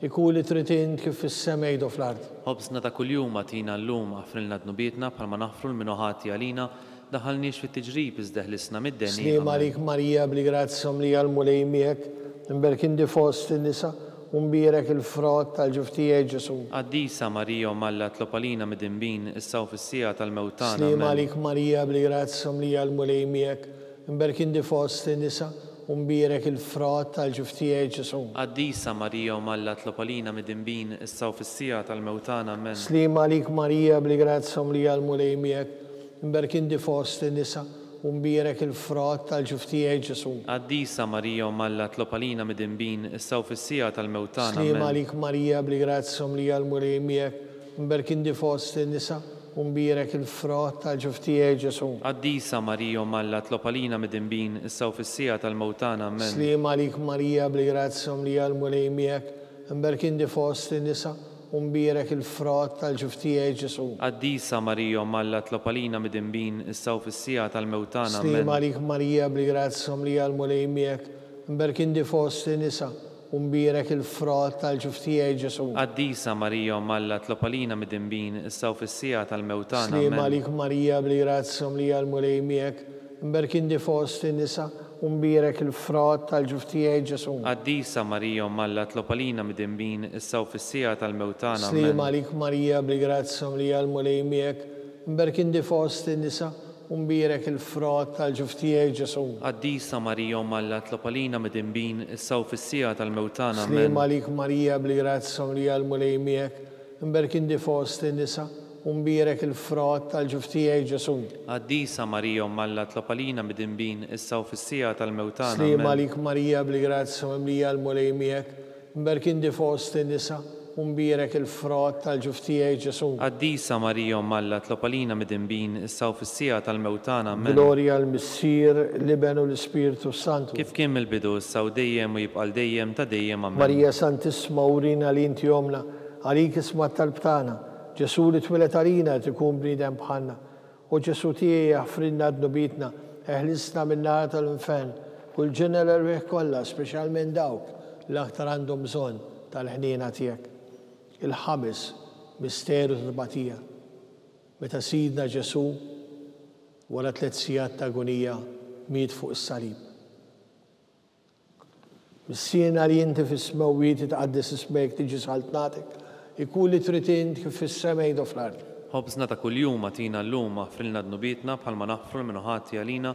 ikun li trid int kif fis-sema jgħidu fl-ard.
Ħobsna ta' kuljum għatina llum ħafrilna d-nubietna bħalma naħfru l-minuħati għalina daħalniex fit-tiġrib iżdeħlisna mid-denja.
Slim għalik Marija bli-grazza mlija l-mulej miegħek, imberkin di fost in-nisa u mbierek il-frott tal-ġuftijaj Ġesu.
Qaddisa Marija Malla tlobalina mid-dinbin issa u fis-sija tal-mewtana.
Slim għalik Marija bli-grazza mlija l-mulej miegħek, imberkin di fost in-nisa u mbierek il-frott tal-ġuftijaj Ġesu.
Qaddisa Marija Malla tlobalina mid-dinbin issa u fis-sija tal-mewtana.
Slim għalik Marija bli-grazza mlija l-mulej miegħek, imberkin di fost in-nisa u mbierek il-frott tal-ġuftijaj Ġesu.
Qaddisa Marija Malla tlobalina mid-dinbin issa u fis-sija tal-mewtana.
Slim għalik Marija bli-grazza mlija l-mulej miegħek, imberkin di fost in-nisa u mbierek il-frott tal-ġuftijaj Ġesu.
Qaddisa Marija Malla tlobalina mid-dinbin issa u fis-sija tal-mewtana.
Slim għalik Marija bli-grazza mlija l-mulej miegħek, imberkin di fost in-nisa u mbierek il-frott tal-ġuftijaj Ġesu.
Qaddisa Marija Malla tlobalina mid-dinbin issa u fis-sija tal-mewtana.
Slim għalik Marija bli-grazza mlija l-mulej miegħek, imberkin di fost in-nisa u mbierek il-frott tal-ġuftijaj Ġesu.
Qaddisa Marija Malla tlobalina mid-dinbin issa u fis-sija tal-mewtana.
Slim għalik Marija bli-grazza mlija l-mulej miegħek, imberkin di fost in-nisa u mbierek il-frott tal-ġuftijaj Ġesu.
Qaddisa Marija Malla tlobalina mid-dinbin issa u fis-sija tal-mewtana.
Slim għalik Marija bli-grazza mlija l-mulej miegħek, imberkin di fost in-nisa u mbierek il-frott tal-ġuftijaj Ġesu.
Qaddisa Marija Malla tlobalina mid-dinbin issa u fis-sija tal-mewtana.
Slim għalik Marija bli-grazza mlija l-mulej miegħek, imberkin di fost in-nisa u mbierek il-frott tal-ġuftijaj Ġesu.
Qaddisa Marija Malla tlobalina mid-dinbin issa u fis-sija tal-mewtana.
Slim għalik Marija bli-grazza mlija l-mulej miegħek, imberkin di fost in-nisa u mbierek il-frott tal-ġuftijaj Ġesu.
Qaddisa Marija Malla tlobalina mid-dinbin issa u fis-sija tal-mewtana.
Glorja l-Missier, l-Iben u l-Ispiritu Santu.
Kif kien il-bidu issa u dejjem u jibqa' dejjem ta' dejjem.
Marija Santisma urina li inti jomna, għalik isma tal-btana, Ġesu li twilet għalina tkun bnidem bħalna. U Ġesu tiegħi jaffrinna d-nubitna, eħlisna min-nar tal-inferno. U l-ġenna l-erbieħ kollha, speċjalment dawk l-aktar għandhom bżonn tal-ħniena tiegħek. Il-ħames misteru ta' tbatija. Meta Sidna Ġesu wara 3 sigħat ta' agonija miet fuq is-salib. Missierna li inti fis-smawiet titqaddes ismek tiġi saltnatek, ikun li trid int kif fis-sema jgħidu fl-ard.
Ħobsna ta' kuljum għatina llum ħafrilna d-nubietna bħalma naħfru l-minuħati għalina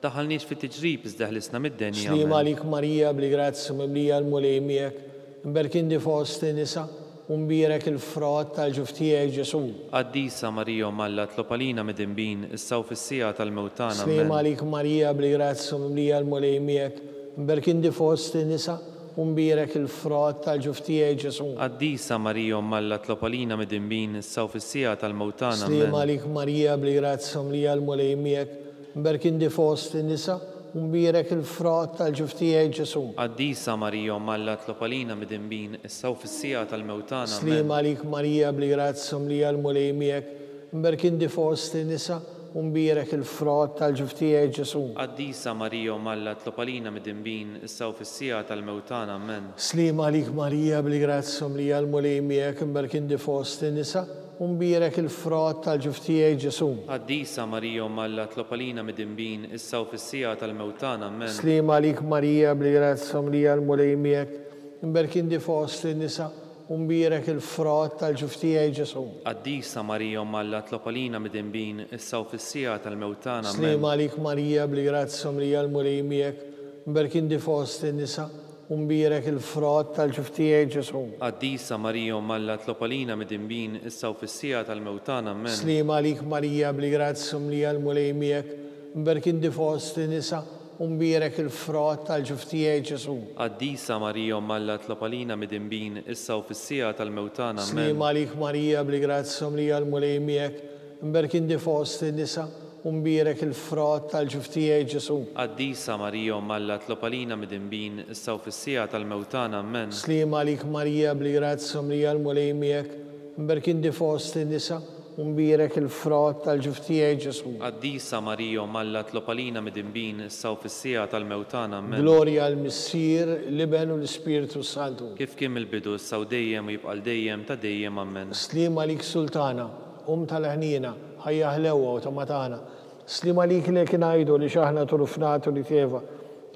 daħalniex fit-tiġrib iżdeħlisna mid-denja.
Slim għalik Marija bli-grazza mlija l-mulej miegħek, imberkin di fost in-nisa u mbierek il-frott tal-ġuftijaj Ġesu.
Qaddisa Marija Malla tlobalina mid-dinbin issa u fis-sija tal-mewtana.
Slim għalik Marija bli-grazza mlija l-mulej miegħek, imberkin di fost in-nisa u mbierek il-frott tal-ġuftijaj Ġesu.
Qaddisa Marija Malla tlobalina mid-dinbin issa u fis-sija tal-mewtana.
Slim għalik Marija bli-grazza mlija l-mulej miegħek, imberkin di fost in-nisa unbirek il-frott tal-ġuftijaj Ġesu.
Qaddisa Marija Malla tlobalina mid-dinbin issa u fis-sija tal-mewtana.
Slim għalik Marija bli grazzum li għal-mulej miegħek, imberkin di fost nisa, unbirek il-frott tal-ġuftijaj Ġesu.
Qaddisa Marija Malla tlobalina mid-dinbin issa u fis-sija tal-mewtana. Amen.
Slim għalik Marija bli grazzum li għal-mulej miegħek, imberkin di fost nisa, unbirek il-frott tal-ġuftijaj Ġesu.
Qaddisa Marija Malla tlobalina mid-dinbin issa u fis-sija tal-mewtana. Amen.
Slim għalik Marija bli grazzum li għal-mulej miegħek, imberkin di fost nisa, unbirek il-frott tal-ġuftijaj Ġesu.
Qaddisa Marija Malla tlobalina mid-dinbin issa u fis-sija tal-mewtana. Amen.
Slim għalik Marija bli grazzum li għal-mulej miegħek, imberkin di fost nisa, unbirek il-frott tal-ġuftijaj Ġesu.
Qaddisa Marija Malla tlobalina mid-dinbin issa u fis-sija tal-mewtana. Amen.
Slim għalik Marija bli grazzum li għal-mulej miegħek, imberkin di fost nisa, unbirek il-frott tal-ġuftijaj Ġesu.
Qaddisa Marija Malla tlobalina mid-dinbin issa u fis-sija tal-mewtana. Amen.
Slim għalik Marija bli grazzum li għal-mulej miegħek, imberkin di fost nisa, unbirek il-frott tal-ġuftijaj Ġesu.
Qaddisa Marija Malla tlobalina mid-dinbin issa u fis-sija tal-mewtana. Amen.
Slim għalik Marija bli grazzum li għal-mulej miegħek, imberkin di fost nisa, unbirek il-frott tal-ġuftijaj Ġesu.
Qaddisa Marija Malla tlobalina mid-dinbin issa u fis-sija tal-mewtana. Amen.
Glorja għal-Missier, l-Iben u l-Ispiritu Santu.
Kif kien il-bidu issa u dejjem u jibqa' dejjem ta' dejjem. Amen.
Slim għalik Sultana, tal-ħnina, ħajja ħlewa u tamatana. Slim għalik li kien għajdu li xaħna turufnatu li teva,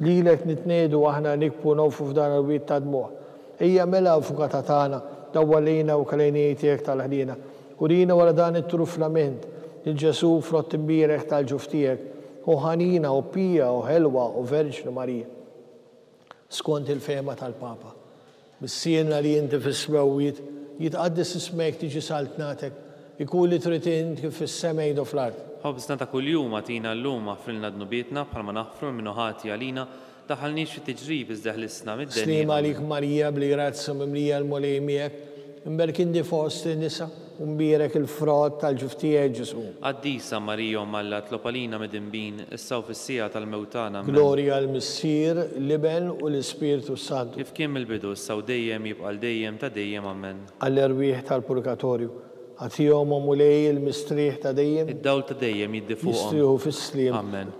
li lek nitnedu aħna nikpu nofu f'dan il-wit ta' dmuħ. Ija mela fukata tana, dawwalina u kalejnijiet tal-ħnina. Urina wara dan it-truflament, il-Ġesu frott imbirek tal-ġuftijek, u ħanina u pija u ħelwa u Verġnu Marija. Skont il-fema tal-Papa, mis-siena li jinti fis-smewit, jitqaddis ismek tiġi saltnatek, ikun li tritint kif fis-semejdu fl-art.
Ħobżna ta' kuljum għatina l-lum għafrilna d-nubietna bħalma naħfru minnu ħati għalina daħalniex fi tiġrib iżdeħlisna mid-denja.
Slim għalik Marija bli grazza mimlija l-mulej miegħek, imberkin di fost nisa, unbirek il-frott tal-ġuftijaj Ġesu.
Qaddisa Marija Malla tlobalina mid-dinbin issa u fis-sija tal-mewtana.
Glorja għal-Missier, l-Iben u l-Ispiritu Santu.
Kif kien il-bidu issa u dejjem jibqa' dejjem ta' dejjem. Amen.
Għall-erwieħ tal-Purgatorju, għatijom u mulej il-mistriħ ta' dejjem.
Id-dawl ta' dejjem jiddi fuqhom.
Jistriħu fis-slim.
Amen.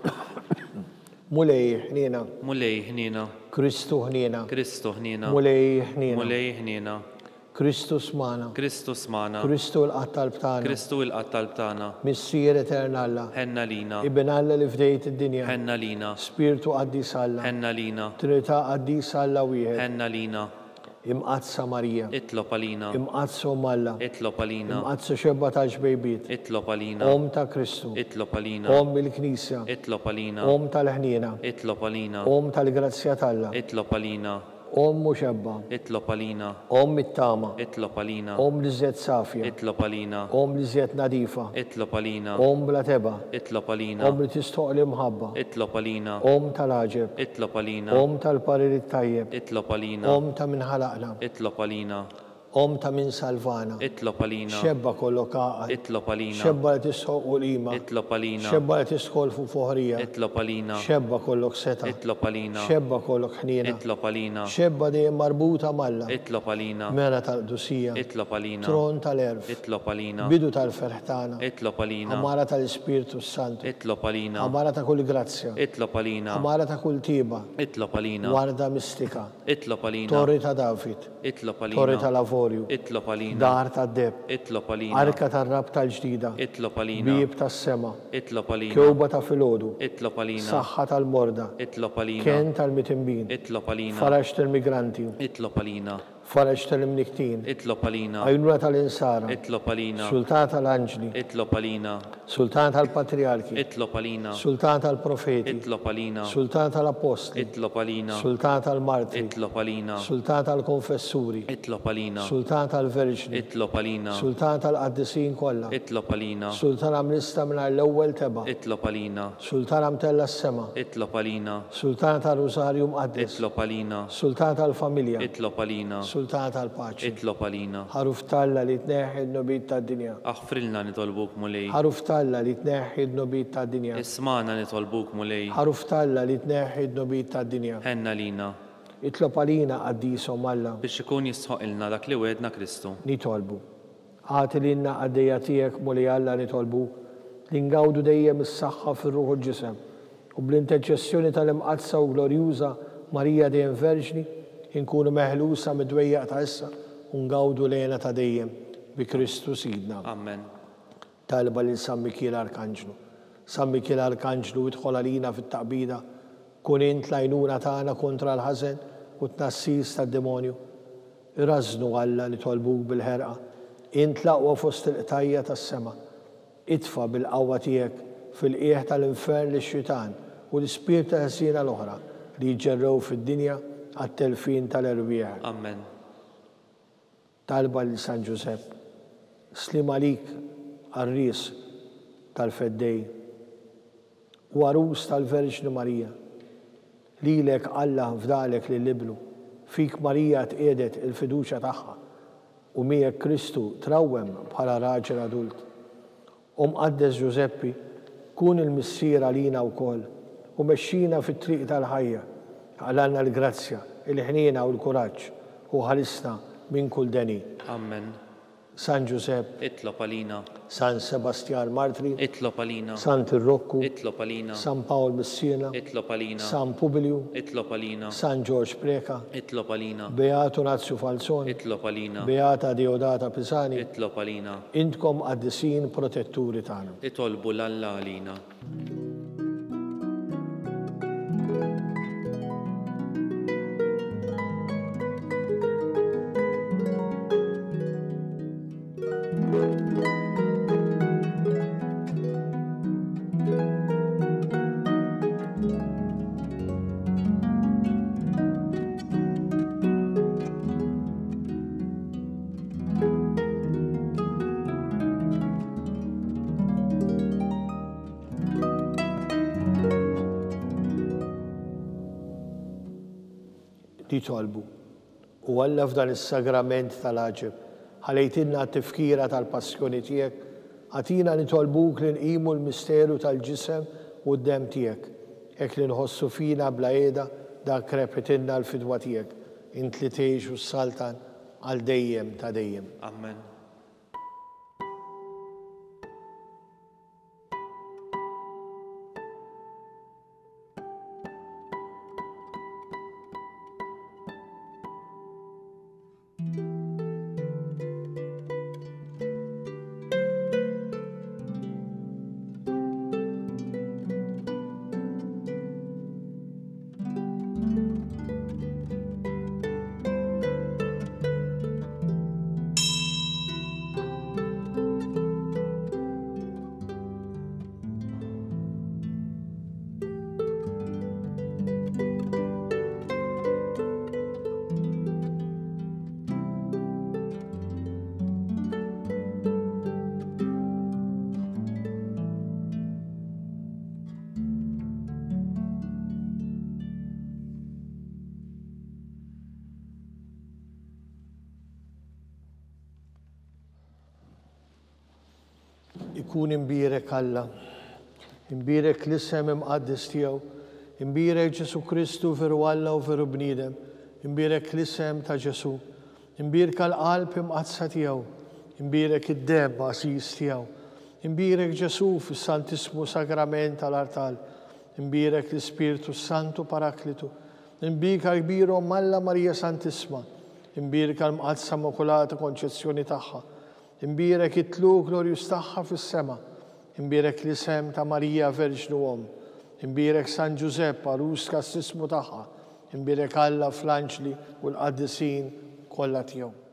Mulej ħnina.
Mulej ħnina.
Kristu ħnina.
Kristu ħnina.
Mulej ħnina.
Mulej ħnina.
Kristus mana.
Kristus mana.
Kristu l-qattal btana.
Kristu l-qattal btana.
Missier eternalla.
Ħenna lina.
Ibn Alla li fdejt id-dinja.
Ħenna lina.
Spiritu qaddis Alla.
Ħenna lina.
Trinità qaddis Alla wieħed.
Ħenna lina.
Imqazza Marija.
Itlob għalina.
Imqazza Alla.
Itlob għalina.
Imqazza xebba ta' ġbejbiet.
Itlob għalina.
Om ta' Kristu.
Itlob għalina.
Om bil-Knisja.
Itlob għalina.
Om tal-ħnina.
Itlob għalina.
Om tal-grazzja Alla.
Itlob għalina.
Om muxebba.
Itlob għalina.
Om it-tama.
Itlob għalina.
Om li zjed safja.
Itlob għalina.
Om li zjed nadifa.
Itlob għalina.
Om bla teba.
Itlob għalina.
Om li tistoq li mħabba.
Itlob għalina.
Om tal-aġeb.
Itlob għalina.
Om tal-parir tajjeb.
Itlob għalina.
Om ta' min ħalaqna.
Itlob għalina.
Om ta' min salvana.
Itlob għalina.
Xebba kollu kaqat.
Itlob għalina.
Xebba li tisħoq u l-ima.
Itlob għalina.
Xebba li tisħol fu fuħrija.
Itlob għalina.
Xebba kollok seta.
Itlob għalina.
Xebba kollok ħnina.
Itlob għalina.
Xebba dejjem marbuta malla.
Itlob għalina.
Mena tal-dusija.
Itlob għalina.
Tron tal-erf.
Itlob għalina.
Bidu tal-ferħtana.
Itlob għalina.
Amara tal-Ispiritu Santu.
Itlob għalina.
Amara ta' kull grazzja.
Itlob għalina.
Amara ta' kull tiba.
Itlob għalina.
Warda mistika.
Itlob għalina.
Torri ta' David.
Itlob
Torri
għalina.
ta' Lavorju.
Itlob għalina.
Dar ta' Deb.
Itlob għalina.
Arka ta' Rab tal-ġdida.
Itlob għalina.
Bib ta' sema.
Itlob għalina.
Kewba ta' filodu.
Itlob għalina.
Saħħa tal-morda.
Itlob għalina.
Ken tal-mitimbin.
Itlob għalina.
Farax tal-migranti.
Itlob għalina.
Farax tal-imniktin.
Itlob għalina.
Għajnuna tal-insara.
Itlob għalina.
Sultan tal-anġli.
Itlob għalina.
Sultan tal-patriarki.
Itlob għalina.
Sultan tal-profeti.
Itlob għalina.
Sultan tal-apostli.
Itlob għalina.
Sultan tal-martri.
Itlob għalina.
Sultan tal-konfessuri.
Itlob għalina.
Sultan tal-verġni.
Itlob għalina.
Sultan tal-qaddisin kollha.
Itlob għalina.
Sultan amnista minn l-ewwel teba.
Itlob għalina.
Sultan amtella s-sema.
Itlob għalina.
Sultan tal-Rosarju mqaddis.
Itlob għalina.
Sultan tal-familja.
Itlob għalina.
Sultan tal-Paċi.
Itlob għalina.
Ħaruf Talla li tneħħi d-nobit tad-dinja.
Aħfrilna nitolbuk mulej.
Ħaruf Talla li tneħħi d-nobit tad-dinja.
Ismana nitolbuk mulej.
Ħaruf Talla li tneħħi d-nobit tad-dinja.
Ħenna lina.
Itlob għalina qaddisom Alla.
Biex ikun jisħoq ilna dak li wedna Kristu.
Nitolbu. Għati lilna għaddejja tiegħek mulej Alla nitolbu li ngawdu dejjem is-saħħa fir-ruħ u l-ġisem u bl-interċessjoni tal-imqazza u glorjuża Marija dejjem Verġni inkunu meħlusa mid-dwejjaq ta' issa u ngawdu lejna ta' dejjem bi Kristu Sidna.
Amen.
Talba lil San Mikiel Arkanġlu. San Mikiel Arkanġlu idħol għalina fit-taqbida kun int l-għajnuna tagħna kontra l-ħażen u t-nassis tad-demonju. Irrażnu Alla li tolbuk bil-ħerqa. Int l-aqwa fost il-qtajja tas-sema. Itfa bil-qawwa tiegħek fil-qieħ tal-infern lix-xitan u l-ispirta ħsiena l-oħra li jġerrew fid-dinja għat-telfin tal-erbieħ.
Amen.
Talba li San Giusepp, slim għalik għarris tal-feddej u għarus tal-Verġni Marija. Lilek Alla fdalek li liblu, fik Marija tqedet il-fiduċa tagħha u miegħek Kristu trawwem bħala raġel adult. Mqaddes Giuseppi, kun il-missier għalina wkoll u mexxina fit-triq tal-ħajja, għalanna l-grazzja, il-ħnina u l-kuraġġ u ħalisna minn kull deni.
Amen.
San Giusepp,
Itlob għalina.
San Sebastian Martri,
Itlob għalina.
San Tirrokku,
Itlob għalina.
San Paul Messina,
Itlob għalina.
San Publiu,
Itlob għalina.
San George Preka,
Itlob għalina.
Beato Nazio Falzoni,
Itlob għalina.
Beata Deodata Pisani,
Itlob għalina.
intkom qaddisin protetturi tagħna.
Itolbu l-Alla għalina.
Tolbu. U Alla f'dan is-sagrament tal-aġeb, ħalejtilna t-tifkira tal-passjoni tiegħek, għatina nitolbuk li nqimu l-misteru tal-ġisem u d-dem tiegħek, hekk li nħossu fina bla qiegħda dak repetilna l-fidwa tiegħek, int li tgħix u s-saltan għal dejjem ta' dejjem.
Amen.
Ikun imbirek Alla, imbirek l-isem imqaddis tiegħu, imbirek Ġesu Kristu veru Alla u veru bniedem, imbirek l-isem ta' Ġesu, imbirek l-qalb imqazza tiegħu, imbirek id-dem għasis tiegħu, imbirek Ġesu fis-Santismu Sagrament tal-Artal, imbirek l-Ispiritu Santu Paraklitu, imbirek għal-kbirhom Alla Marija Santisma, imbirek għal-mqazza Immakulata Konċezzjoni tagħha, imbirek it-tlu glorjus tagħha fis-sema, imbirek l-isem ta' Marija Verġnu Om, imbirek San Giuseppe għarus kastismu tagħha, imbirek Alla fl-anġli u l-qaddisin kollha tiegħu.